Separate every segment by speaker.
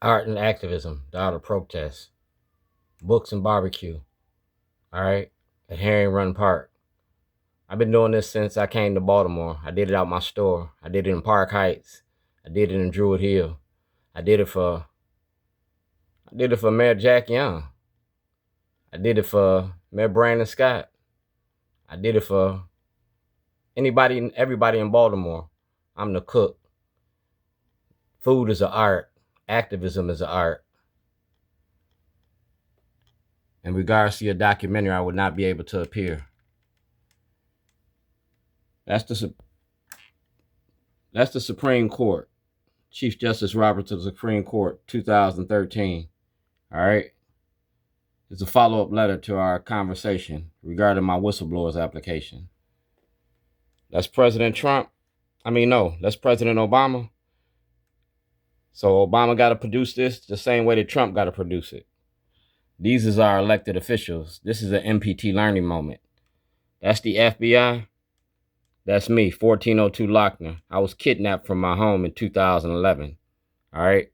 Speaker 1: art and activism, the art of protest, books and barbecue, all right, at Herring Run Park. I've been doing this since I came to Baltimore. I did it out my store. I did it in Park Heights. I did it in Druid Hill. I did it for Mayor Jack Young. I did it for Mayor Brandon Scott. I did it for anybody and everybody in Baltimore. I'm the cook. Food is an art. Activism is an art. In regards to your documentary, I would not be able to appear. That's the Supreme Court. Chief Justice Roberts of the Supreme Court, 2013. All right. It's a follow-up letter to our conversation regarding my whistleblower's application. That's President Trump. That's President Obama. So Obama got to produce this the same way that Trump got to produce it. These is our elected officials. This is an MPT learning moment. That's the FBI. That's me, 1402 Lochner. I was kidnapped from my home in 2011. All right.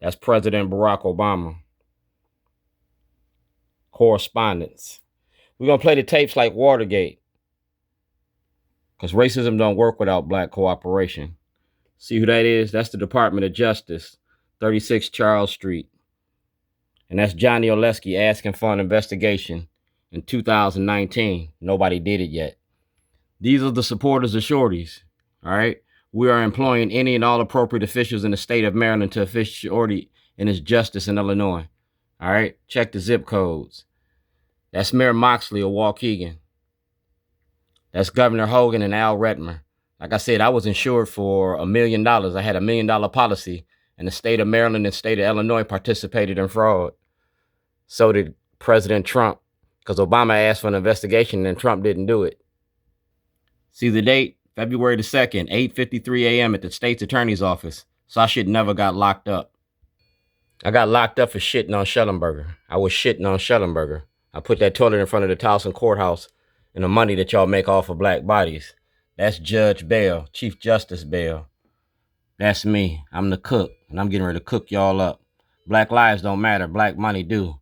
Speaker 1: That's President Barack Obama. Correspondence. We're going to play the tapes like Watergate. Because racism don't work without black cooperation. See who that is? That's the Department of Justice, 36 Charles Street. And that's Johnny Oleski asking for an investigation in 2019. Nobody did it yet. These are the supporters of Shorties, all right? We are employing any and all appropriate officials in the state of Maryland to assist Shorty in his justice in Illinois, all right? Check the zip codes. That's Mayor Moxley of Waukegan. That's Governor Hogan and Al Redmer. Like I said, I was insured for $1 million. I had $1 million policy, and the state of Maryland and state of Illinois participated in fraud. So did President Trump, because Obama asked for an investigation and Trump didn't do it. See the date? February the 2nd, 8:53 a.m. at the States Attorney's office. So I should never got locked up. I got locked up for shitting on Shellenberger. I was shitting on Shellenberger. I put that toilet in front of the Towson courthouse and the money that y'all make off of black bodies. That's Judge Bell, Chief Justice Bell. That's me. I'm the cook, and I'm getting ready to cook y'all up. Black lives don't matter. Black money do.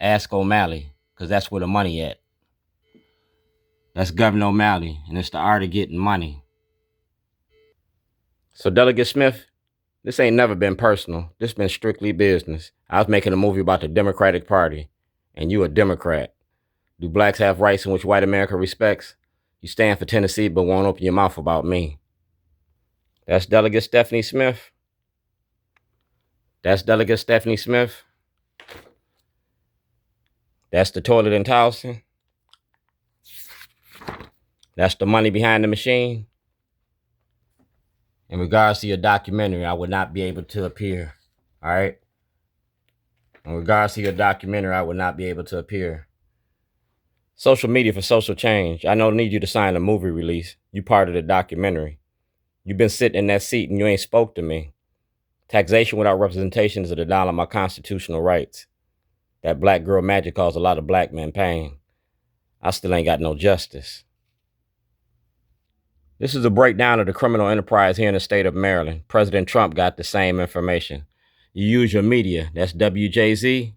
Speaker 1: Ask O'Malley, because that's where the money at. That's Governor O'Malley, and it's the art of getting money. So Delegate Smith, this ain't never been personal. This been strictly business. I was making a movie about the Democratic Party, and you a Democrat. Do blacks have rights in which white America respects? You stand for Tennessee, but won't open your mouth about me. That's Delegate Stephanie Smith. That's Delegate Stephanie Smith. That's the toilet in Towson. That's the money behind the machine. In regards to your documentary, I would not be able to appear. All right? In regards to your documentary, I would not be able to appear. Social media for social change. I don't need you to sign a movie release. You part of the documentary. You've been sitting in that seat and you ain't spoke to me. Taxation without representation is a denial of my constitutional rights. That black girl magic caused a lot of black men pain. I still ain't got no justice. This is a breakdown of the criminal enterprise here in the state of Maryland. President Trump got the same information. You use your media. That's WJZ.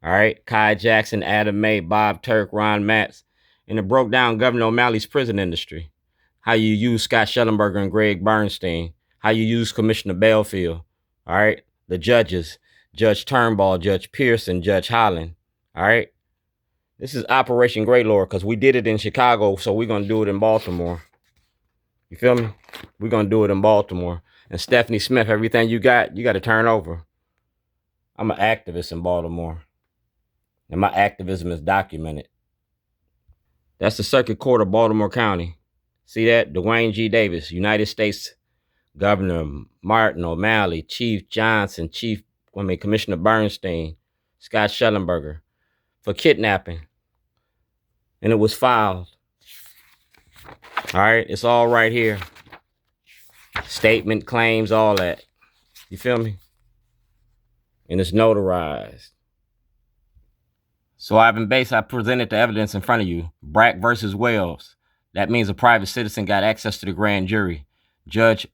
Speaker 1: All right. Kai Jackson, Adam May, Bob Turk, Ron Matz. And it broke down Governor O'Malley's prison industry. How you use Scott Shellenberger and Greg Bernstein. How you use Commissioner Belfield. All right. The judges, Judge Turnbull, Judge Pearson, Judge Holland. All right. This is Operation Great Lord because we did it in Chicago, so we're going to do it in Baltimore. You feel me? We're going to do it in Baltimore. And Stephanie Smith, everything you got to turn over. I'm an activist in Baltimore. And my activism is documented. That's the Circuit Court of Baltimore County. See that? Dwayne G. Davis, United States Governor Martin O'Malley, Chief Johnson, Commissioner Bernstein, Scott Shellenberger for kidnapping. And it was filed. All right, it's all right here. Statement, claims, all that. You feel me? And it's notarized. So Ivan Bates, I presented the evidence in front of you. Brack versus Wells. That means a private citizen got access to the grand jury. Judge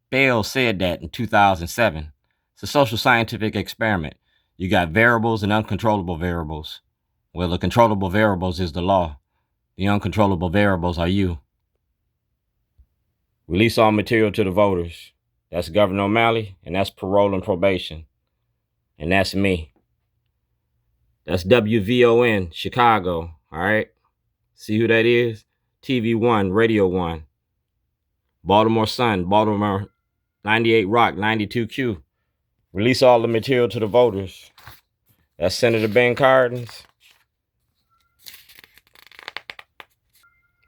Speaker 1: Bell said that in 2007. It's a social scientific experiment. You got variables and uncontrollable variables. Well, the controllable variables is the law. The uncontrollable variables are you. Release all material to the voters. That's Governor O'Malley, and that's parole and probation. And that's me. That's WVON, Chicago, all right? See who that is? TV 1, Radio 1. Baltimore Sun, Baltimore 98 Rock, 92Q. Release all the material to the voters. That's Senator Ben Cardin's.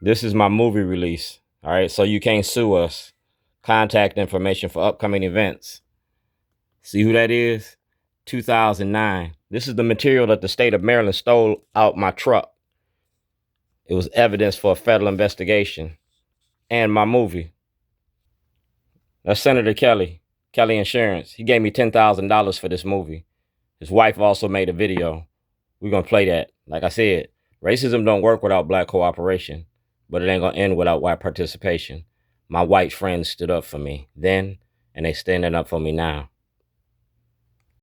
Speaker 1: This is my movie release, all right? So you can't sue us. Contact information for upcoming events. See who that is? 2009. This is the material that the state of Maryland stole out my truck. It was evidence for a federal investigation. And my movie. That's Senator Kelly Insurance. He gave me $10,000 for this movie. His wife also made a video. We're going to play that. Like I said, racism don't work without black cooperation, but it ain't going to end without white participation. My white friends stood up for me then, and they standing up for me now.